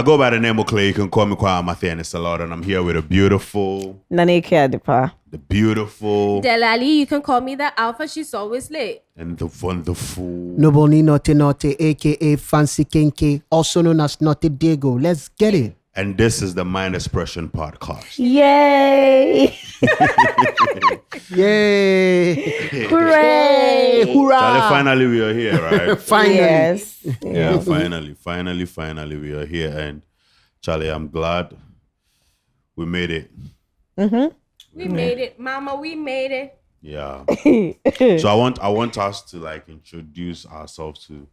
I go by the name of Clay. You can call me Kwa Mathian. It's a lot, and I'm here with a beautiful, Naneke Adepa. the beautiful, Delali, you can call me the Alpha. She's always late. and the wonderful. Noboni Note, aka Fancy Kenke, also known as Note Diego. Let's get it. And this is the Mind Expression Podcast. Yay! Yay! Hooray! Hoorah! Charlie, finally we are here, right? Finally. Yes. Yeah, finally we are here. And Charlie, I'm glad we made it. We made it, Mama. We made it. Yeah. So I want us to like introduce ourselves to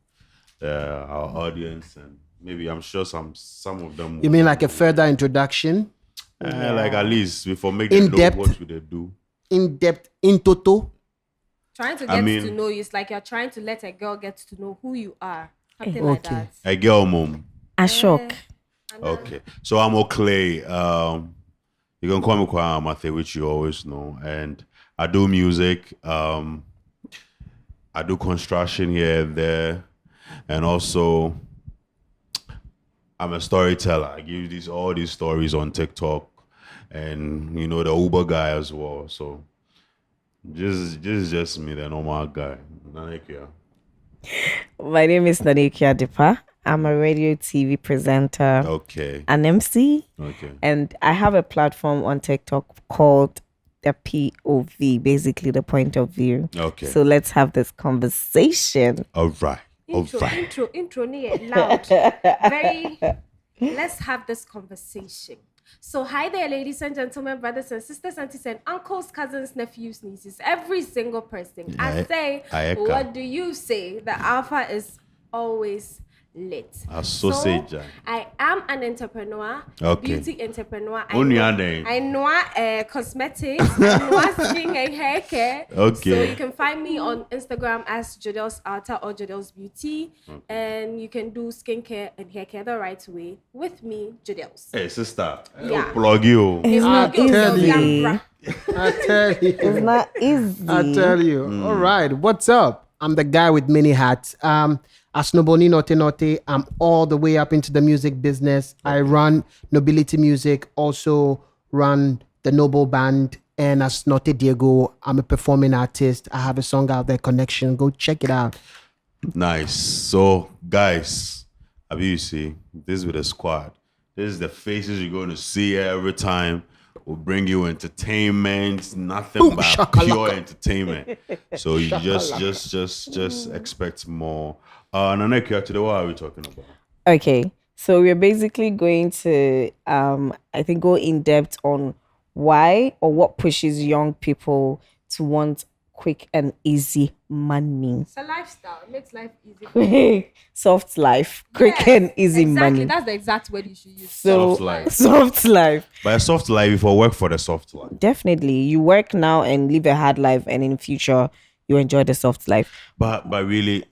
our audience, and maybe I'm sure some of them. You mean like a further introduction? Like at least before make them In know depth. what we they do. In depth, in toto? Trying to get to know you. It's like you're trying to let a girl get to know who you are. Something like Okay. that. A girl mom. Ashok. Okay. So I'm Clay. You can call me Kwa Mathe, which you always know. And I do music. I do construction here and there. And also I'm a storyteller. I give all these stories on TikTok, and the Uber guy as well. So just me, the normal guy. My name is Naneke Adepa. I'm a radio TV presenter, Okay. an MC, Okay. and I have a platform on TikTok called the POV, basically the point of view. Okay. So let's have this conversation. All right. Intro, loud. Very. Let's have this conversation. So, hi there, ladies and gentlemen, brothers and sisters, aunties and uncles, cousins, nephews, nieces, every single person. I say, what do you say? The Alpha is always lit. A sausage. So, I am an entrepreneur, Okay. beauty entrepreneur. Only your name. I know cosmetics, I know skin and hair care. Okay. So you can find me on Instagram as Jodel's Alta or Jodel's Beauty. And you can do skincare and hair care the right way with me, Jodel's. Hey, sister. Yeah. Plug you. It's not good. tell So, you. yeah, I tell you. It's not easy. I tell you. All right. What's up? I'm the guy with many hats. As Noboni Note, I'm all the way up into the music business. I run Nobility Music, also run the Noble Band. And as Note Diego, I'm a performing artist. I have a song out there, Connection. Go check it out. Nice. So, guys, you see, this is with a squad. This is the faces you're going to see every time. We'll bring you entertainment, nothing Boom, but shakalaka. pure entertainment. So you just expect more. Naneke, today what are we talking about? Okay, so we're basically going to, I think, go in depth on why or what pushes young people to want quick and easy money. It's a lifestyle. It makes life easy. Soft life, quick and easy exactly. money. That's the exact word you should use. So Soft life. soft life. By a soft life, if I work for the soft life. Definitely, you work now and live a hard life, and in future you enjoy the soft life. But really,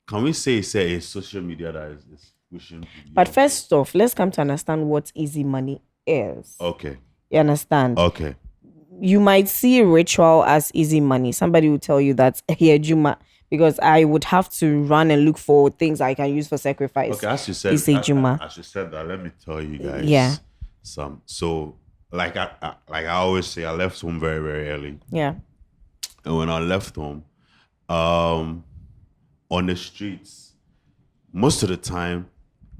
can we say it's social media that is pushing people? But first off, let's come to understand what easy money is. Okay. You understand? Okay. You might see ritual as easy money. Somebody will tell you that here, Juma, because I would have to run and look for things I can use for sacrifice. Okay, as you said, You say Juma. as you said that, let me tell you guys. Yeah. So like I always say, I left home very, very early. Yeah. And when I left home, on the streets, most of the time,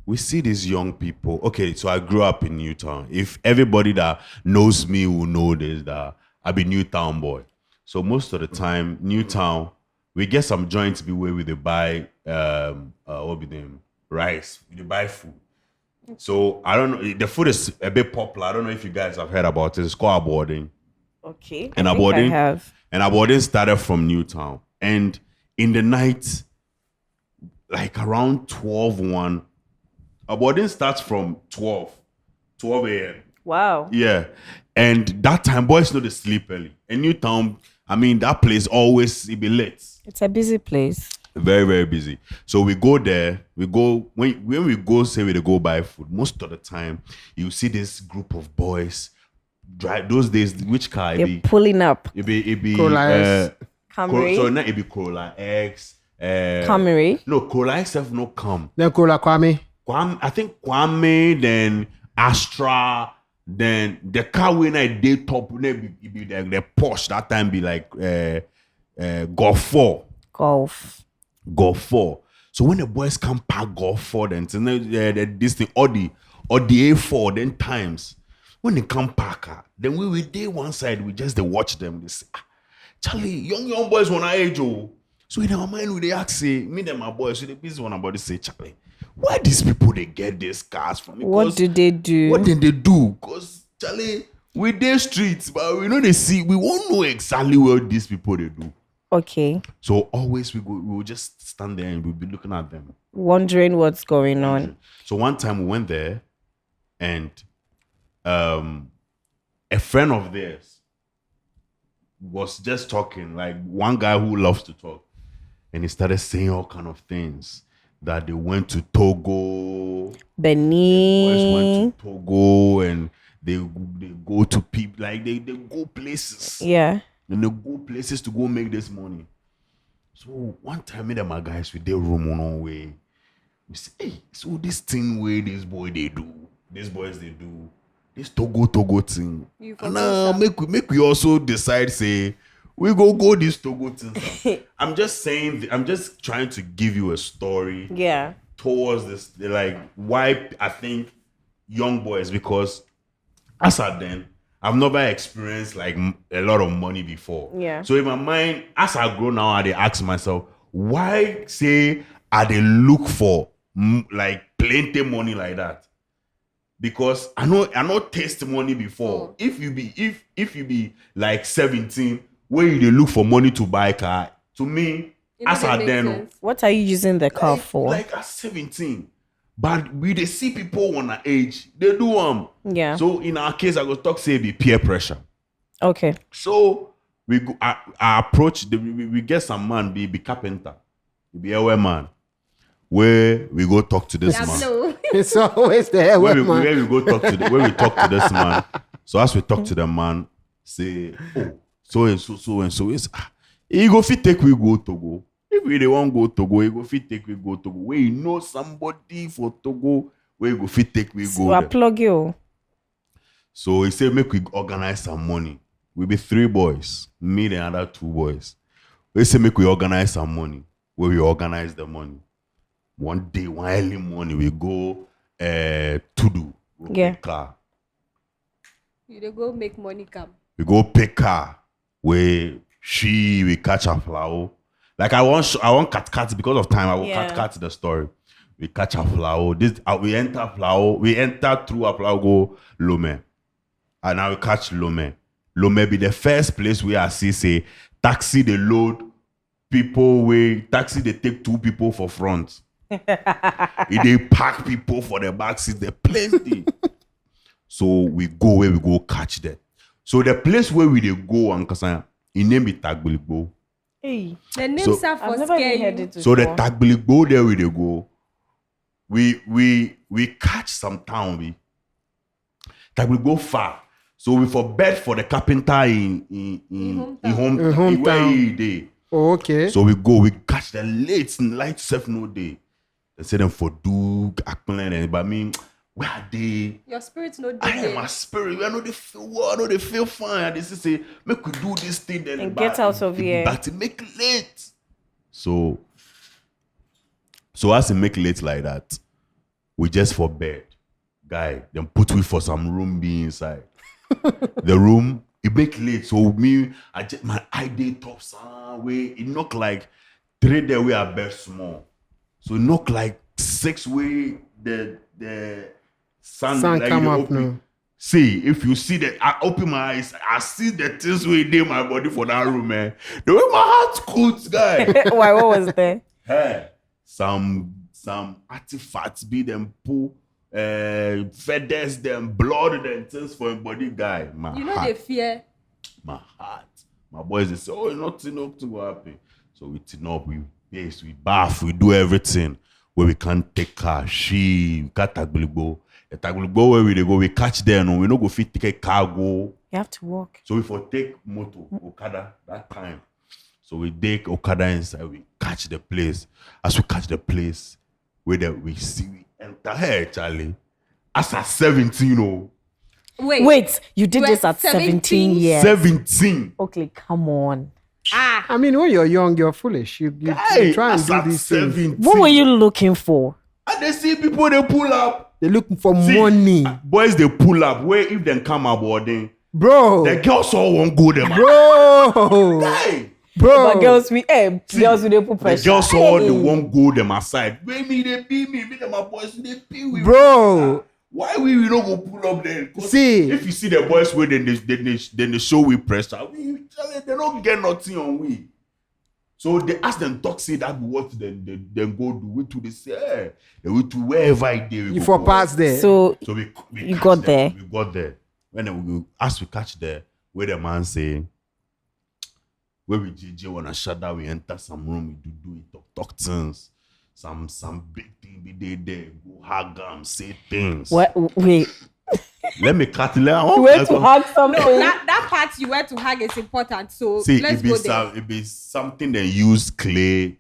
we see these young people. Okay, so I grew up in Newtown. If everybody that knows me will know this, that I be Newtown boy. So most of the time, Newtown, we get some joints be where we they buy what be them rice, we buy food. So I don't know. The food is a bit popular. I don't know if you guys have heard about it. It's called Abording. Okay. And I think I Abording, have. and Abording started from Newtown. And in the night, like around 12:01, Abording starts from 12 a.m. Wow. Yeah. And that time, boys know they sleep early. And Newtown, I mean, that place always it be lit. It's a busy place. Very, very busy. So we go there. We go when we go, say we go buy food. Most of the time, you see this group of boys drive. Those days, which car? They're pulling up. It be Corolla X. Camry. So now it be Corolla X. Camry. No, Corolla X have no come. Then Kola Kwame. I think Kwame, then Astra, then the car when I did top, it be the Porsche that time be like Golf 4. Golf 4. So when the boys come pack Golf 4, then this thing or the A4, then times when they come pack her, then we will day one side, we just they watch them. They say, Charlie, young boys when I age, oh. So in our mind, we they ask, say, me and my boys, so they busy one about to say, Charlie, where these people they get these cars from? What do they do? What did they do? Because Charlie, we their streets, but we know they see, we won't know exactly what these people they do. Okay. So always we will just stand there and we'll be looking at them, wondering what's going on. So one time we went there, and a friend of theirs was just talking, like one guy who loves to talk, and he started saying all kind of things that they went to Togo, Benin. boys went to Togo, and they go to people like they go places. Yeah. And they go places to go make this money. So one time, me and my guys with their room on our way. We say, hey, so this thing where this boy they do, these boys they do, this Togo thing. And make we also decide, say, we go this Togo thing. I'm just saying, I'm just trying to give you a story. Yeah. Towards this, like why I think young boys, because as at then, I've never experienced like a lot of money before. Yeah. So in my mind, as I grow now, I dey ask myself, why say I dey look for like plenty money like that? Because I know taste money before. If you be like 17, where you dey look for money to buy car, to me, as I then, what are you using the car for? Like at 17. But we they see people on our age, they do Yeah. So in our case, I go talk say be peer pressure. Okay. So we go, I approach we get some man be carpenter, be a man, where we go talk to this man. It's always there. Where we go talk to where we talk to this man. So as we talk to the man, say, oh, so and so is he go fit take we go Togo. If we don't go Togo, you go fit take we go Togo. Where you know somebody for Togo, where you go fit take we go. So I plug you. So he said, make we organize some money. We be 3 boys, me and other 2 boys. We say make we organize some money. Where we organize the money. One day, one early morning, we go to do car. You dey go make money come. We go pick car. Where we catch a flower. Like I want cut because of time. I will cut the story. We catch a flower. We enter flower. We enter through a flower go Lome, and now we catch Lome. Lome be the first place where I see say taxi they load people. Taxi they take 2 people for front. They pack people for the back seat. They plenty. So we go where we go catch them. So the place where we they go and Kasanya, it name be Tagbiligbo. Hey. The names are for scare. So the Tagbiligbo there we they go. We catch some town. Tagbiligbo far. So we for bed for the carpenter in hometown. Where he dey. Oh, okay. So we go, we catch the light self no day. They say them for do Akplen, but I mean, where are they? Your spirit's not I doing am my spirit. I know they feel well, I know they feel fine. And they say, make we do this thing then and get out of here. But to make late. So as to make late like that, we just for bed. Guy, then put we for some room be inside. The room, it make late. So me, I just my ID top some way. It knock like 3 there we are best small. So it knock like 6 way the sun like come up open. now. See, if you see that, I open my eyes, I see the things we did my body for that room, man. The way my heart cools, guy. Why? What was there? Hey, some artifacts be them pull, feathers, them blood, them things for him body, guy. You know they fear. My heart. My boys they say, oh, nothing will happen. So we turn up, we bath, we do everything where we can't take car. We can't Tagbiligbo. The Tagbiligbo where we dey go, we catch there. No, we no go fit take a cargo. You have to walk. So we for take motor, Okada that time. So we take Okada inside, we catch the place. As we catch the place, we see enter here, Charlie. As at 17, oh. Wait, you did You this were at 17 17? years. 17. Okay, come on. I mean, when you're young, you're foolish. You Hey, try and as do at these things. 17. What were you looking for? And they see people, they pull up. They're looking for See, money, boys, they pull up. Where if they come aboarding, bro. the girls all won't go them. Bro, Hey. bro. But girls, girls with they put The pressure. girls all they Hey. won't go them aside. Maybe they be me, them my boys, they be we. Bro. Why we don't go pull up then? 'Cause See. if you see the boys where then they show we pressure, we tell them they don't get nothing on we. So they ask them talk say that what then go do we to they say hey, they will to wherever I did. You for pass there. So So we you catch got them. there. We got there. When we as we catch there, where the man say, where we JJ wanna shut down, we enter some room, we do it, talk things. Some big thing be there, go hug them, say things. what? Wait, Let me cut it. you went to hug something. No, that part you went to hug is important. So See, let's go there. it be something that use clay.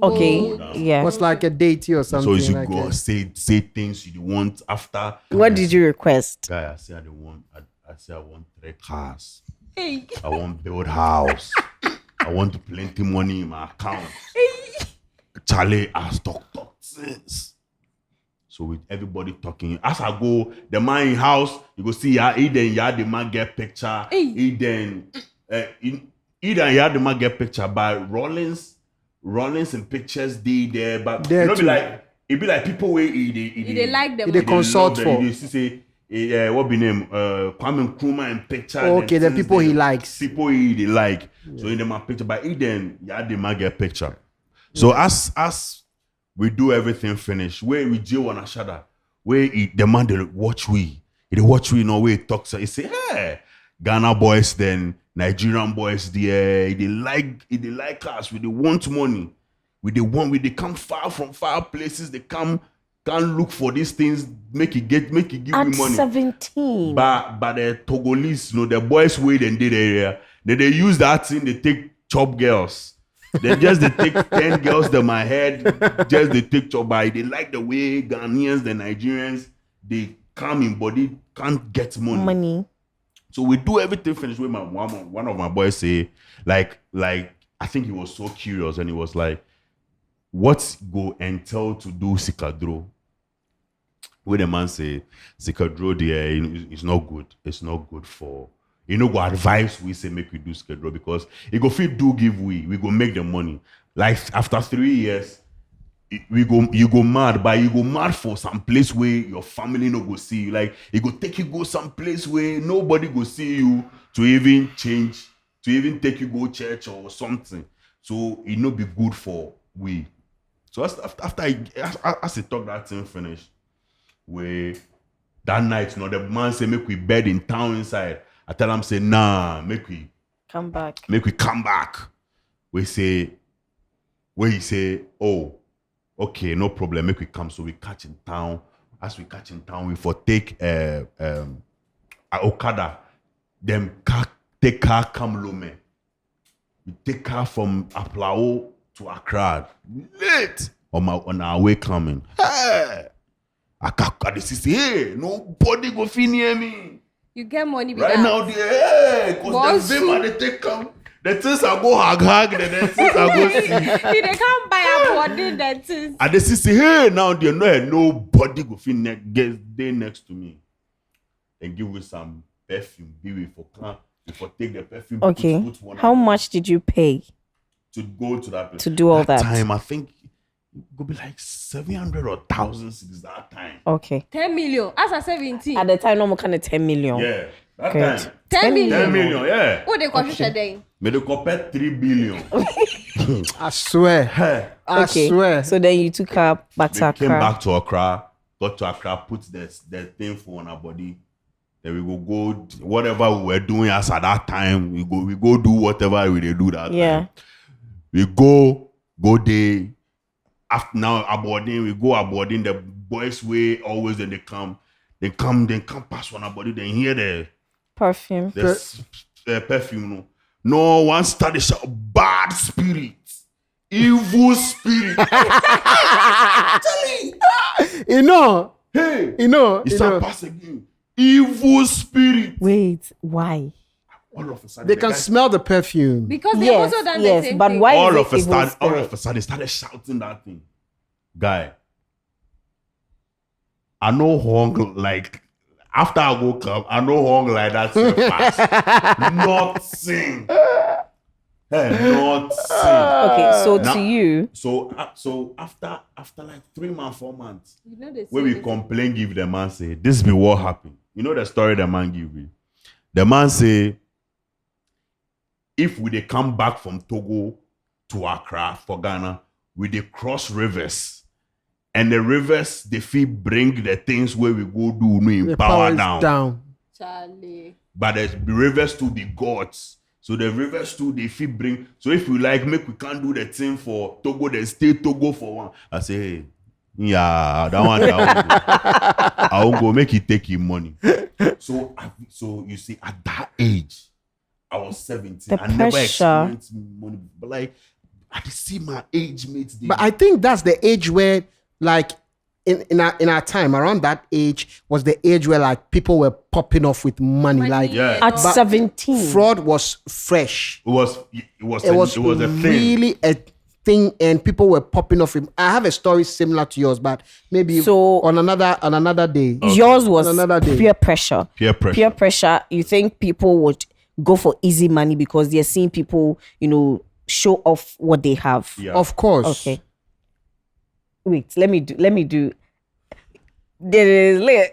Okay, Oh. yeah. What's like a date or something? So you like go that. say things you want after. What did you request? Guy, I say I want 3 cars. Hey. I want build house. I want plenty money in my account. Charlie, I talk since. So with everybody talking, as I go, the man in house, you go see the man get picture. Hey. He then the man get picture by Rollins and pictures there, but There you know, too. it be like people where They like them. They consult for. You see say what be name Kwame Nkrumah and picture. Okay, the things people he likes. People they like. So in the man picture, but then the man get picture. So as we do everything finish, where we do on a shadow, where the man they watch we know where he talks. He say, hey, Ghana boys then Nigerian boys there, they like us. We they want money. We they come from far places. They can't look for these things. Make it give At me money. 17. But the Togolese, the boys wait and did area. They use that thing. They take chop girls. They take 10 girls to my head. Just they take chop by. They like the way Ghanaians, the Nigerians, they come in body can't get money. So we do everything finish with one of my boys say like I think he was so curious and he was like, "What's go and tell to do sikadro?" Where the man say sikadro there is not good. It's not good for go advise we say make we do sikadro because it go fit do give we go make the money. Like after 3 years, you go mad, but you go mad for some place where your family no go see you. Like it go take you go some place where nobody go see you to even change, to even take you go church or something. So it no be good for we. So after I talk that thing finish, where that night, the man say make we bed in town inside. I tell him say nah, make we Come back. come back. We say, where he say, oh, okay, no problem, make we come. So we catch in town. As we catch in town, we for take a Okada. Them take car come Lome. We take car from Aplao to Accra. Late on our way coming. Hey, I can't see. Hey, nobody go fit near me. You get money with Right that. now, hey, cause the vim they take come. The things I go hug, the things I go see. They can't buy a body that is. And they say, hey, now they know nobody go fit get day next to me. And give me some perfume, be before take the perfume. Okay. Put one How on much did you pay to go to that place? to do all that? time? I think it could be like 700 or 1,000 cities that time. Okay. 10 million. As a 17. At the time, no more kind of 10 million. Yeah, that Great. time. 10 million. 10 million, yeah. Oh, they cost you then. May they compare 3 billion. I swear. Hey. I Okay. swear. So then you took her back to We Accra. came back to Accra, got to Accra, put the thing for on our body. Then we go whatever we were doing as at that time. We go do whatever we do that Yeah. time. We go there. After now aboarding, we go aboarding. The boys way always then they come pass on our body. Then hear the Perfume. perfume. No one started shout bad spirit. evil spirit. You know, Hey, you know, he you start know. passing again. Evil spirit. Wait, why? All of a sudden, They the can guy- smell the perfume. Because they've Yes, also done the yes, same but thing. why all is of it a evil sudden, spirit? they started shouting that thing. Guy, I know hung like after I go club, I know hung like that so fast. Not sing. Hey, not sing. Okay, so Now- to you, So after like 3 months, 4 months, You know they when say we this- complain, give the man say, this be what happened. You know the story the man give me? The man say, if we dey come back from Togo to Accra for Ghana, we dey cross rivers. And the rivers, they feel bring the things where we go do no in The power is down. Charlie. But the rivers to the gods. So the rivers too, they feel bring. So if you like, make we can't do the thing for Togo, then stay Togo for one. I say, hey, yeah, that one, I won't go make it take him money. So you see, at that age, I was 17. The I never pressure. experienced money. But like, I could see my age mates. But I think that's the age where, like, in our time, around that age was the age where like people were popping off with money. Money Like Yeah. and at all. 17, fraud was fresh. it was It was a thing. really a thing, and people were popping off. I have a story similar to yours, but maybe So- on another day. yours was On another day. peer pressure. Peer pressure. Peer pressure. You think people would go for easy money because they're seeing people, show off what they have. Yeah. Of course. Okay. Wait, let me do. There is late.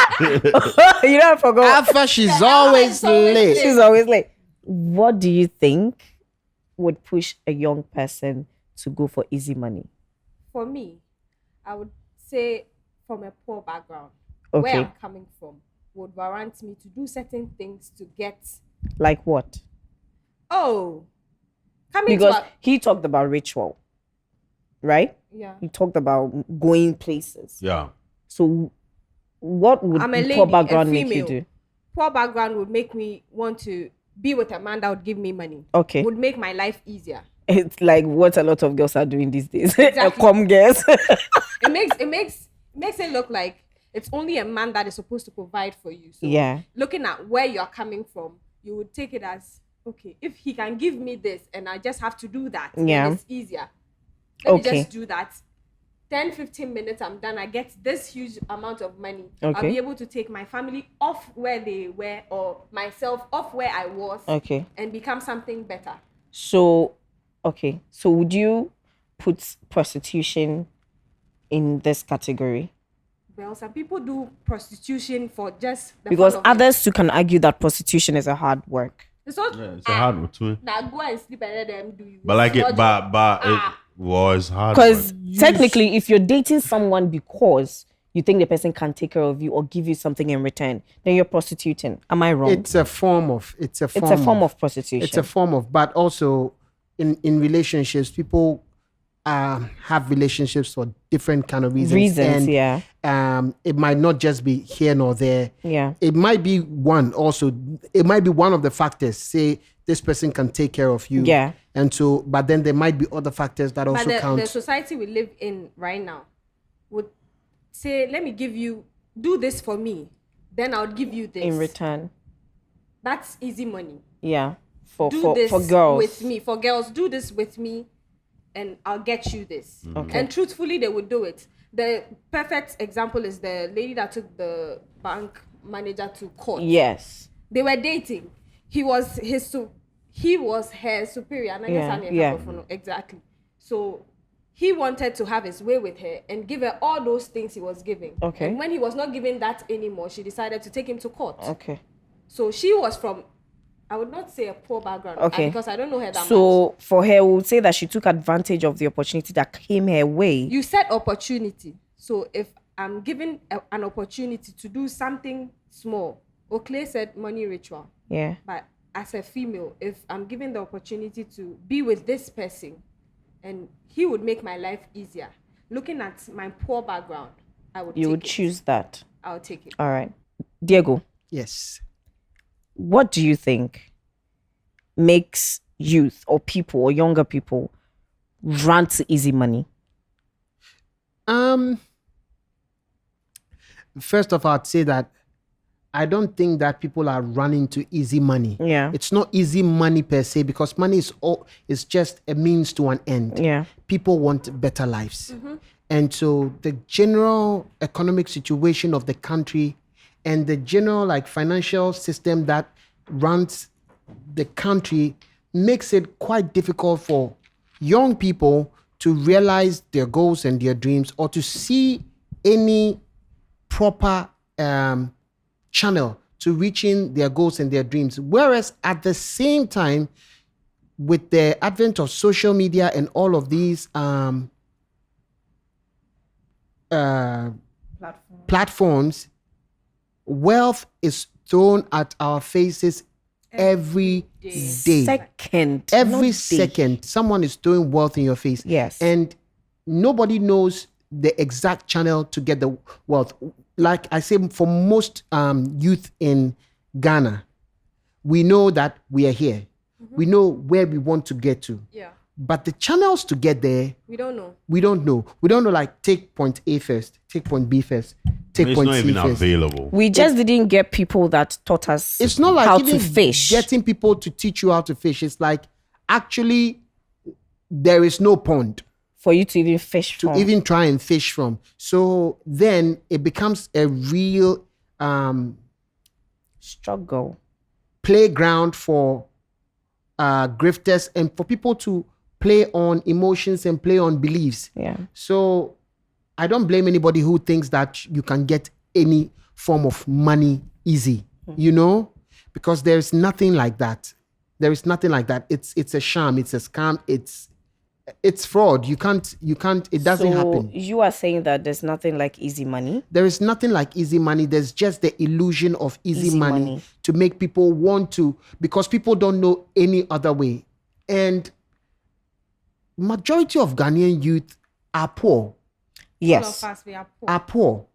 I forgot. Alpha, she's always late. She's always late. What do you think would push a young person to go for easy money? For me, I would say from a poor background, Okay. where I'm coming from, would warrant me to do certain things to get. Like what? Oh, coming Because to a, he talked about ritual, right? yeah. He talked about going places. Yeah. So, what would I'm a poor lady, a background make you female. do? Poor background would make me want to be with a man that would give me money. Okay. Would make my life easier. It's like what a lot of girls are doing these days. Exactly. Come girls. It makes it look like it's only a man that is supposed to provide for you. So Yeah. looking at where you're coming from, you would take it as, okay, if he can give me this and I just have to do that, then Yeah. it's easier. Let Okay. me just do that. 10, 15 minutes, I'm done. I get this huge amount of money. I'll Okay. be able to take my family off where they were or myself off where I was Okay. and become something better. So, okay. So, would you put prostitution in this category? Well, some people do prostitution for just the Because fun of it. others too can argue that prostitution is a hard work. It's not, Yeah, it's a hard one too. now go and sleep and let them do you. But like It's it, not but Ah. it was hard. Because but- technically, if you're dating someone because you think the person can take care of you or give you something in return, then you're prostituting. Am I wrong? It's a form of It's a form of prostitution. it's a form of, but also in relationships, people have relationships for different kind of reasons. And, yeah. it might not just be here nor there. Yeah. It might be one also. It might be one of the factors. Say this person can take care of you. Yeah. And so, but then there might be other factors that But also the count. society we live in right now would say, let me give you, do this for me, then I'll give you this. In return. That's easy money. Yeah. For Do this girls. with me. For girls, do this with me and I'll get you this. Okay. And truthfully, they would do it. The perfect example is the lady that took the bank manager to court. Yes. They were dating. He was her superior. And I guess I'm Yeah. exactly. So he wanted to have his way with her and give her all those things he was giving. Okay. And when he was not giving that anymore, she decided to take him to court. Okay. So she was from, I would not say a poor background, Okay. because I don't know her that much. So for her, we would say that she took advantage of the opportunity that came her way. You said opportunity. So if I'm given an opportunity to do something small, Oakley said money ritual. Yeah. But as a female, if I'm given the opportunity to be with this person and he would make my life easier, looking at my poor background, I would You take would it. choose that. I'll take it. All right. Diego, Yes. what do you think makes youth or people or younger people run to easy money? First of all, I'd say that I don't think that people are running to easy money. Yeah. It's not easy money per se, because money is just a means to an end. Yeah. People want better lives. And so the general economic situation of the country and the general like financial system that runs the country makes it quite difficult for young people to realize their goals and their dreams, or to see any proper channel to reaching their goals and their dreams. Whereas at the same time, with the advent of social media and all of these platforms, wealth is thrown at our faces every day. Second. Every not day. second, someone is throwing wealth in your face. Yes. And nobody knows the exact channel to get the wealth. Like I say, for most youth in Ghana, we know that we are here. We know where we want to get to. Yeah. But the channels to get there, We don't know. we don't know. We don't know, like, take point A first, take point B first, take It's point not C even first. available. We just didn't get people that taught us It's not like how even to fish. getting people to teach you how to fish. It's like, actually, there is no pond for you to even fish to from. even try and fish from. So then it becomes a real struggle. playground for grifters and for people to play on emotions and play on beliefs. Yeah. So I don't blame anybody who thinks that you can get any form of money easy, you know, because there's nothing like that. There is nothing like that. It's a sham. It's a scam. It's fraud. You can't, it doesn't So happen. you are saying that there's nothing like easy money? There is nothing like easy money. There's just the illusion of easy money to make people want to, because people don't know any other way. And majority of Ghanaian youth are poor. Yes. All of us, we are poor. Are poor.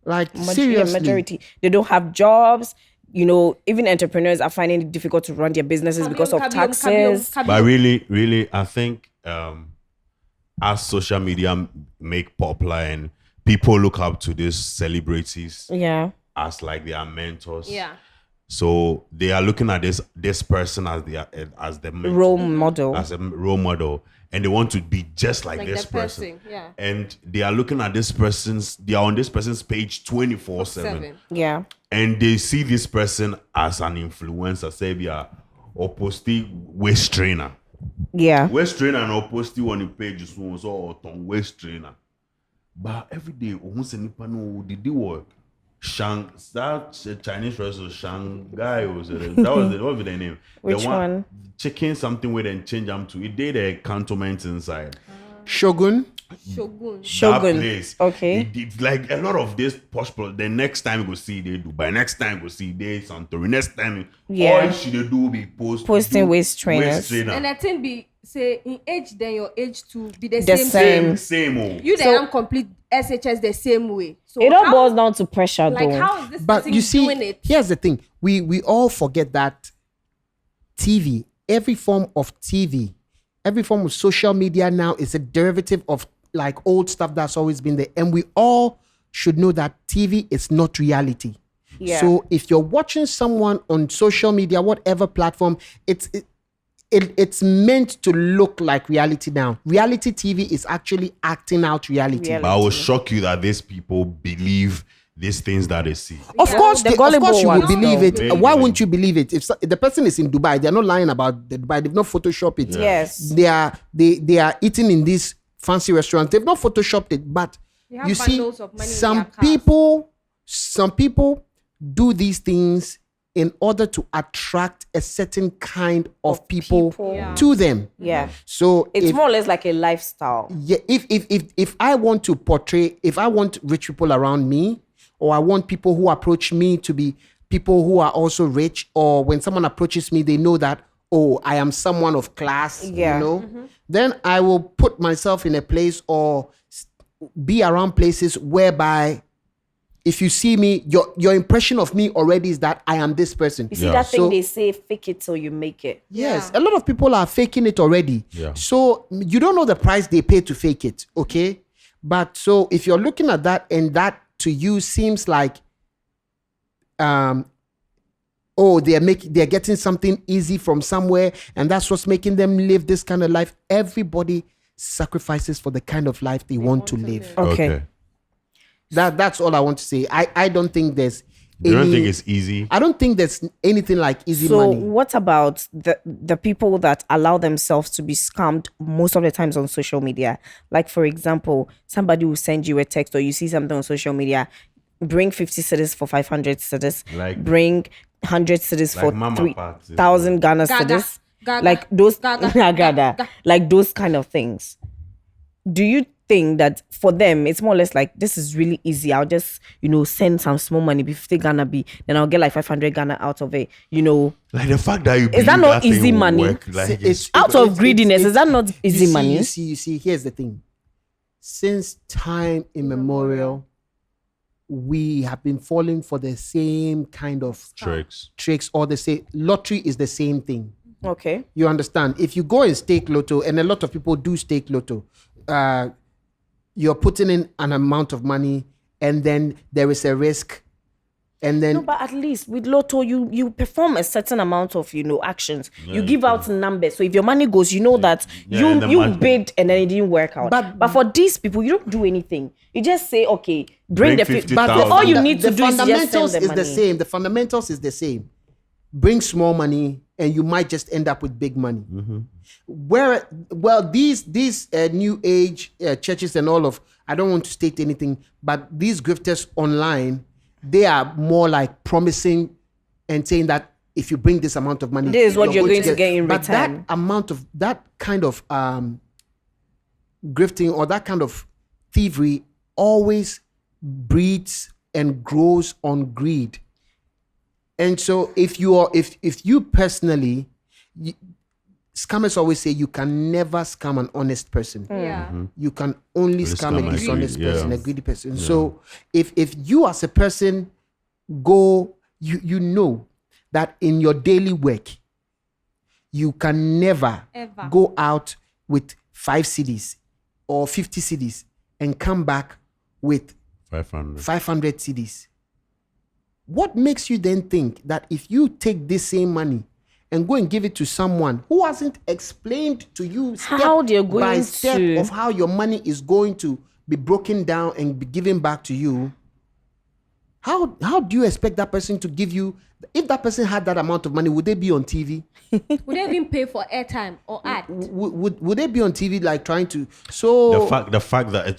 Like, seriously. Majority. They don't have jobs. You know, even entrepreneurs are finding it difficult to run their businesses because of taxes. But really, I think as social media make popular and people look up to these celebrities Yeah. as like their mentors. Yeah. So they are looking at this person as the mentor, Role model. as a role model, and they want to be just like this the person. yeah. And they are looking at they are on this person's page 24/7. Yeah. And they see this person as an influencer, say via or posting waist trainer. Yeah. Waist trainer and or posting on the page is also on waist trainer. But every day, did they work? That Chinese restaurant, Shanghai was it? That was what was the name? Which the one? Chicken something with and change them to. It did a cantonment inside. Shogun. Shogun. That place. Okay. It's like a lot of this posh people. The next time you go see they Dubai. Next time you go see they Santorini. Next time, all she they do be posting waist trainers. And I think be say in age then your age to be the same. Same. Oh. You then am complete SHS the same way. So It all boils down to pressure, like though. how is this But person you see, doing it? here's the thing. We all forget that TV, every form of TV, every form of social media now is a derivative of like old stuff that's always been there. And we all should know that TV is not reality. Yeah. So if you're watching someone on social media, whatever platform, it's meant to look like reality now. Reality TV is actually acting out reality. Reality. But I will shock you that these people believe these things that they see. Of course, the of course gullible you will ones, believe though. it. Really, Why really. wouldn't you believe it? If the person is in Dubai, they're not lying about the Dubai. They've not photoshopped it. Yes. They are eating in these fancy restaurants. They've not photoshopped it. But They have you see, bundles of money in some their cars. people do these things in order to attract a certain kind of people, Yeah. to them. Yeah. So It's if, more or less like a lifestyle. yeah, if I want to portray, if I want rich people around me, or I want people who approach me to be people who are also rich, or when someone approaches me, they know that, oh, I am someone of class, Yeah. you know, then I will put myself in a place or be around places whereby if you see me, your impression of me already is that I am this person. You see Yeah. that thing So- they say, fake it till you make it. Yes, Yeah. a lot of people are faking it already. Yeah. So you don't know the price they pay to fake it, okay? But so if you're looking at that and that to you seems like oh, they're getting something easy from somewhere and that's what's making them live this kind of life. Everybody sacrifices for the kind of life they want to live. Okay. That's all I want to say. I don't think there's You don't any- think it's easy? I don't think there's anything like easy So money. what about the people that allow themselves to be scammed most of the times on social media? Like, for example, somebody will send you a text or you see something on social media, bring 50 cedis for 500 cedis, Like- bring 100 cedis Like for Mama 3,000 Ghana Gaga, cedis. Gaga, Like those, Gaga, Gaga, Gaga. like those kind of things. Do you think that for them it's more or less like this is really easy? I'll just send some small money, be 50 Ghana, then I'll get like 500 Ghana out of it. Like the fact that you believe that not thing easy will money? work, like, It's- Out of greediness, is that not easy money? You see, here's the thing. Since time immemorial, we have been falling for the same kind of tricks or the same lottery is the same thing. Okay. You understand? If you go and stake lotto, and a lot of people do stake lotto, you're putting in an amount of money and then there is a risk. And then No, but at least with Lotto, you perform a certain amount of actions. You give out numbers. So if your money goes, you know that Yeah, the you money- bid and then it didn't work out. But for these people, you don't do anything. You just say, okay, bring the 50. But But all you the- need to the do is just send fundamentals the is money. the same. The fundamentals is the same. Bring small money and you might just end up with big money. These new age churches and all of, I don't want to state anything, but these grifters online, they are more like promising and saying that if you bring this amount of money, This is what you're going to get in but return. that amount of that kind of grifting or that kind of thievery always breeds and grows on greed. And so if you personally, scammers always say you can never scam an honest person. Yeah. You can only scam a scam a dishonest greedy, person, yeah. a greedy person. So if you as a person go, you know that in your daily work, you can never Ever. go out with 5 CDs or 50 CDs and come back with 500. 500 CDs. What makes you then think that if you take this same money and go and give it to someone who hasn't explained to you step How they're by going step to- of how your money is going to be broken down and be given back to you, how do you expect that person to give you? If that person had that amount of money, would they be on TV? Would they even pay for airtime or ad? Would they be on TV like trying to? So The fact that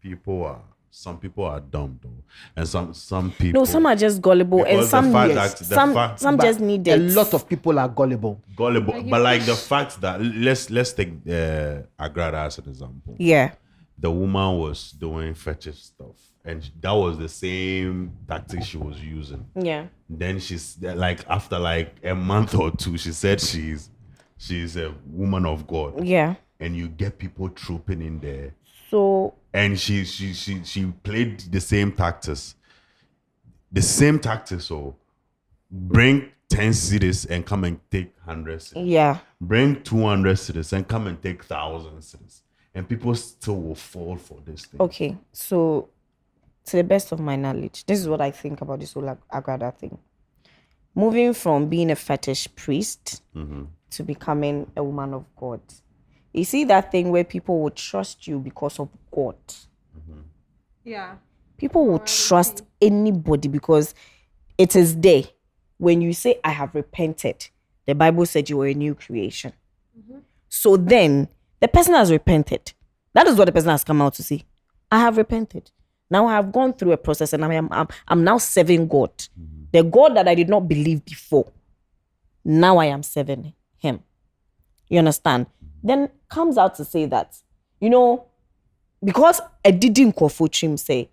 people are some people are dumb though, and some people No, some are just gullible and Because the some fact yes, that- the some fact- some but just need a it. lot of people are gullible. gullible. Like you But like the push- fact that let's take Agrada as an example. Yeah. The woman was doing fetish stuff, and that was the same tactic she was using. Yeah. Then she's like, after like a month or two, she said she's a woman of God, Yeah. and you get people trooping in there, So and she played the same tactics. So bring 10 cities and come and take 100 cities. yeah. Bring 200 cities and come and take 1,000 cities, and people still will fall for this thing. Okay. So to the best of my knowledge, this is what I think about this whole Agrada thing. Moving from being a fetish priest to becoming a woman of God. You see that thing where people will trust you because of God. Yeah. People will trust anybody because it is there. When you say, I have repented, the Bible said you were a new creation. So then the person has repented. That is what the person has come out to say. I have repented. Now I have gone through a process and I'm now serving God. The God that I did not believe before. Now I am serving him. You understand? Then comes out to say that, because I didn't him say,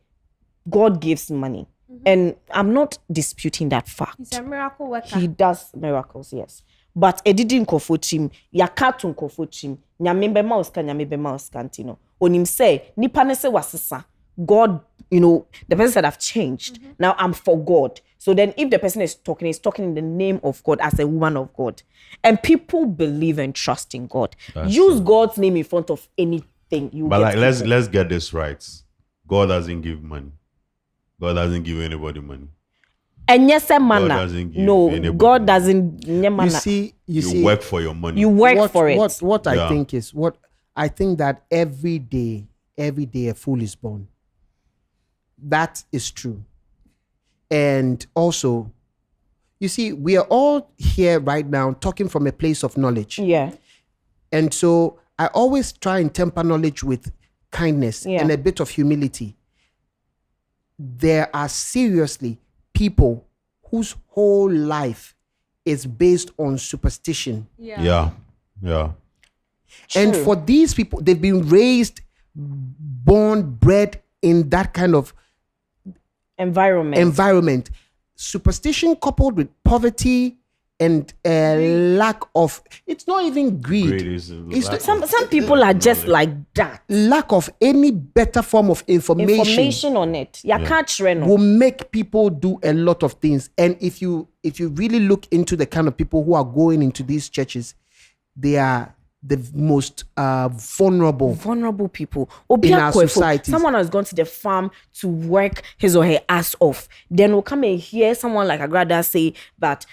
God gives money. And I'm not disputing that fact. He's a miracle worker. He does miracles, yes. But I didn't him. Yakatun him. Nyamembe mauska ntino. Onim say, nipa ne se wasesa. God the person said I've changed. Now I'm for God. So then if the person is talking, he's talking in the name of God as a woman of God. And people believe and trust in God. Use God's name in front of anything. But like, let's get this right. God doesn't give money. God doesn't give anybody money. And yes, God doesn't give anybody God money. doesn't. You see, work for your money. You work for it. What I think is I think that every day a fool is born. That is true. And also, you see, we are all here right now talking from a place of knowledge. Yeah. And so I always try and temper knowledge with kindness and a bit of humility. There are seriously people whose whole life is based on superstition. Yeah. And True. for these people, they've been raised, born, bred in that kind of environment. Superstition coupled with poverty and lack of, it's not even greed. Some people are just like that. Lack of any better form of information On it. Can't will make people do a lot of things. And if you really look into the kind of people who are going into these churches, they are the most vulnerable people in our society. Someone has gone to the farm to work his or her ass off. Then will come and hear someone like Agrada say that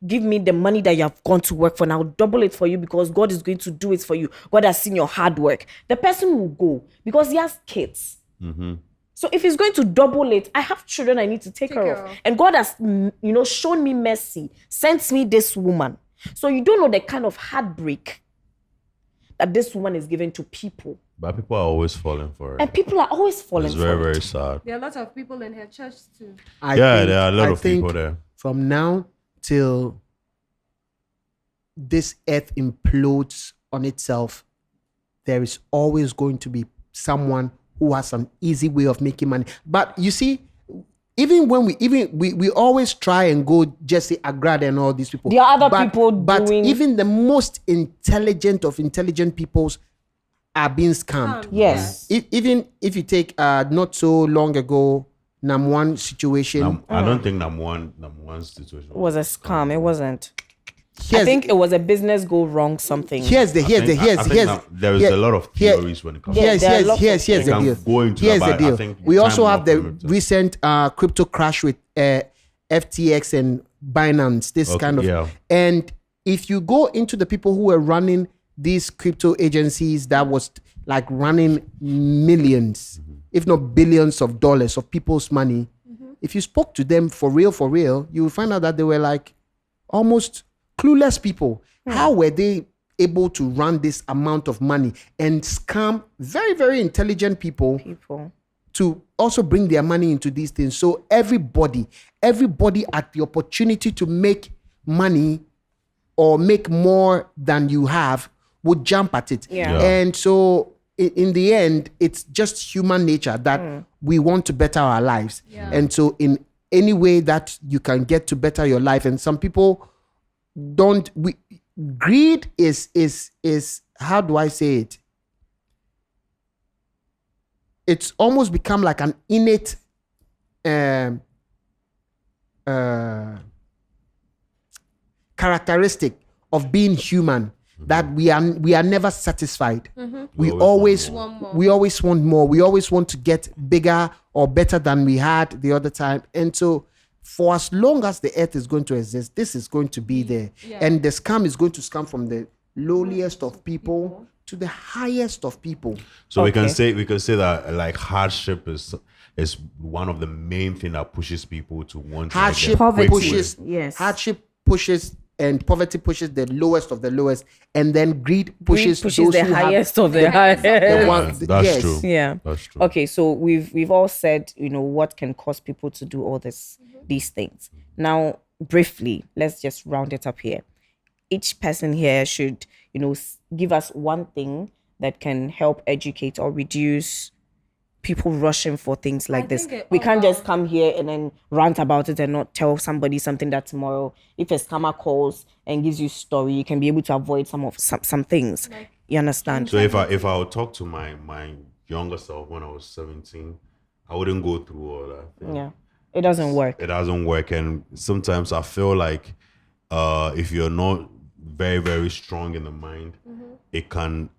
give me the money that you have gone to work for, now double it for you because God is going to do it for you. God has seen your hard work. The person will go because he has kids. So if he's going to double it, I have children I need to take care of. And God has shown me mercy, sent me this woman. So you don't know the kind of heartbreak that this woman is given to people. But people are always falling for it. And people are always falling for it. It's very, very sad. There are a lot of people in her church too. There are a lot of people there. From now till this earth implodes on itself, there is always going to be someone who has an easy way of making money. But you see, even when we always try and go just say Agrada and all these people. There are other people but doing... even the most intelligent of intelligent peoples are being scammed. Yes. Even if you take not so long ago, Nam1 situation. I don't think Nam1's situation was a scam. It wasn't. I think it was a business go wrong something. There is a lot of theories when it comes to here's the deal. Here's the deal. We also have the recent crypto crash with FTX and Binance, and if you go into the people who were running these crypto agencies that was like running millions, if not billions of dollars of people's money, if you spoke to them for real, you will find out that they were like almost clueless people. How were they able to run this amount of money and scam very, very intelligent people to also bring their money into these things? So everybody at the opportunity to make money or make more than you have would jump at it. And so in the end, it's just human nature that we want to better our lives. And so in any way that you can get to better your life, and some people greed is how do I say it? It's almost become like an innate characteristic of being human, that we are never satisfied. We always want more. We always want to get bigger or better than we had the other time. And so for as long as the earth is going to exist, this is going to be there. And the scam is going to scam from the lowliest of people to the highest of people. So we can say that like hardship is one of the main things that pushes people to want hardship pushes and poverty pushes the lowest of the lowest, and then greed pushes those the highest of the highest. That's true. Yeah. That's true. Okay, so we've all said, what can cause people to do all these things. Now, briefly, let's just round it up here. Each person here should, give us one thing that can help educate or reduce people rushing for things like this. We can't just come here and then rant about it and not tell somebody something that tomorrow, if a scammer calls and gives you a story, you can be able to avoid some things. You understand? So if I would talk to my younger self when I was 17, I wouldn't go through all that. Yeah. It doesn't work. It doesn't work, and sometimes I feel like if you're not very, very strong in the mind, it can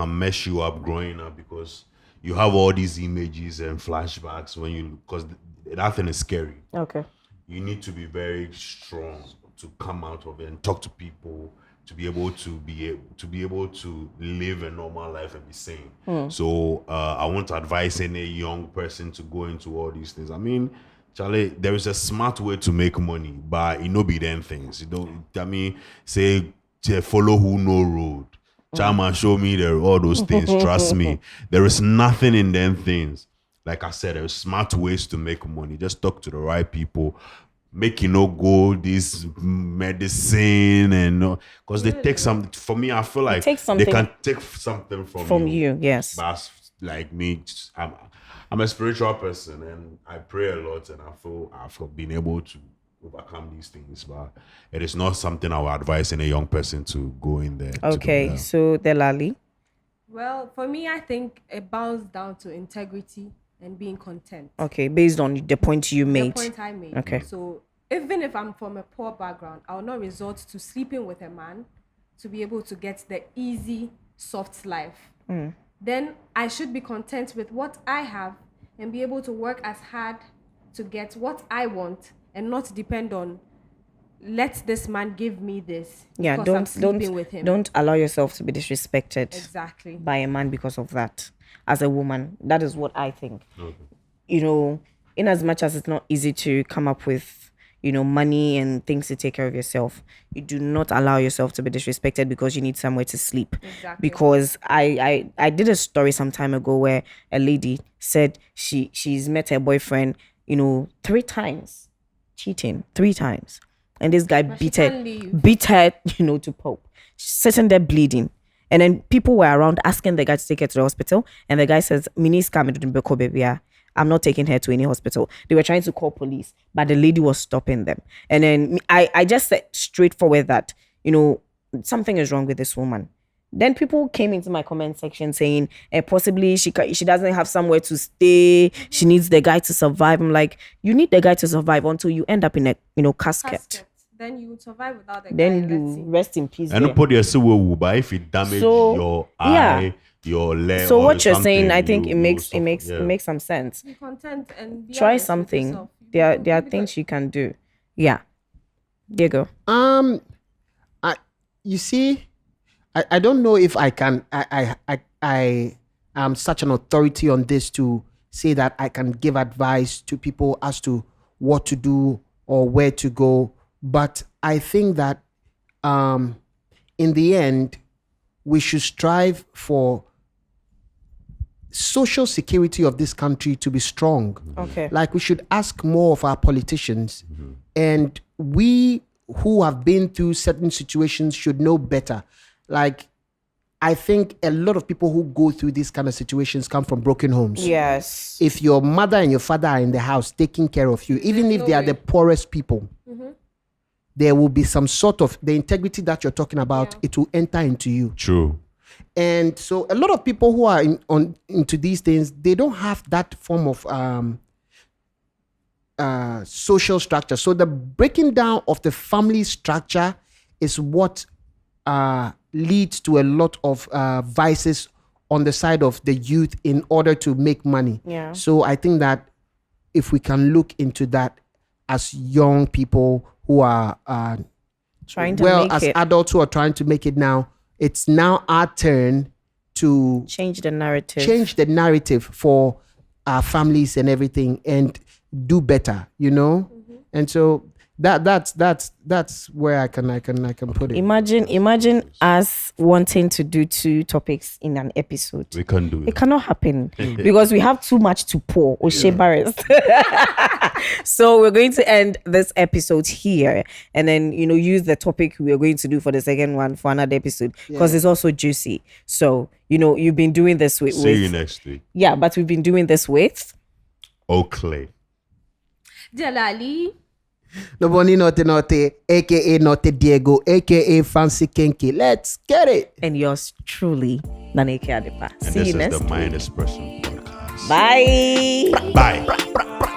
mess you up growing up, because you have all these images and flashbacks because that thing is scary. Okay. You need to be very strong to come out of it and talk to people, to be able to live a normal life and be sane. So I want to advise any young person to go into all these things. I mean, Charlie, there is a smart way to make money, but it no be them things. You don't. I mean, say follow who know road. Chama show me there all those things. Trust me, there is nothing in them things. Like I said, there's smart ways to make money. Just talk to the right people. Make go this medicine and because they take some. For me, I feel like they can take something from you. Yes, but like me, I'm a spiritual person and I pray a lot, and I feel I've been able to overcome these things. But it is not something I would advise any young person to go in there. Okay, so Delali. Well, for me, I think it boils down to integrity and being content. Okay, based on the point you made. The point I made. Okay. So even if I'm from a poor background, I will not resort to sleeping with a man to be able to get the easy, soft life. Then I should be content with what I have and be able to work as hard to get what I want and not depend on, let this man give me this. Yeah, because I'm sleeping with him. Don't allow yourself to be disrespected Exactly. by a man because of that. As a woman, that is what I think. Okay. In as much as it's not easy to come up with, money and things to take care of yourself, you do not allow yourself to be disrespected because you need somewhere to sleep. Exactly. Because I did a story some time ago where a lady said she's met her boyfriend, 3 times, cheating 3 times. And this guy beat her, to pulp. She's sitting there bleeding. And then people were around asking the guy to take her to the hospital. And the guy says, I'm not taking her to any hospital. They were trying to call police, but the lady was stopping them. And then I just said straightforward that, something is wrong with this woman. Then people came into my comment section saying, possibly she doesn't have somewhere to stay. She needs the guy to survive. I'm like, you need the guy to survive until you end up in a casket. Then you would survive without the guy. Then you rest in peace. And put your silver, but if it damage your eye, your leg. So what you're saying, I think it makes some sense. Be content and be try something. There are things you can do. Yeah. Diego. You see, I don't know if I can. I am such an authority on this to say that I can give advice to people as to what to do or where to go. But I think that in the end, we should strive for social security of this country to be strong. Okay. Like we should ask more of our politicians. And we who have been through certain situations should know better. Like, I think a lot of people who go through these kind of situations come from broken homes. Yes. If your mother and your father are in the house taking care of you, even if they are the poorest people, there will be some sort of the integrity that you're talking about. It will enter into you. True. And so a lot of people who are into these things, they don't have that form of social structure. So the breaking down of the family structure is what leads to a lot of vices on the side of the youth in order to make money. Yeah. So I think that if we can look into that as young people who are trying to make as it. adults who are trying to make it now, it's now our turn to change the narrative for our families and everything and do better, And so that's where I can put it. Imagine us wanting to do 2 topics in an episode. We can't do it. It cannot happen because we have too much to pour. So we're going to end this episode here and then use the topic we're going to do for the second one for another episode because it's also juicy. So you've been doing this with See you next week. Yeah, but we've been doing this with Oakley. Delali. Nobody Note, aka Note Diego, aka Fancy Kinky. Let's get it. And yours truly, Naneke Adepa. And See this you is next the week. Mind Expression Podcast. Bye. Bye.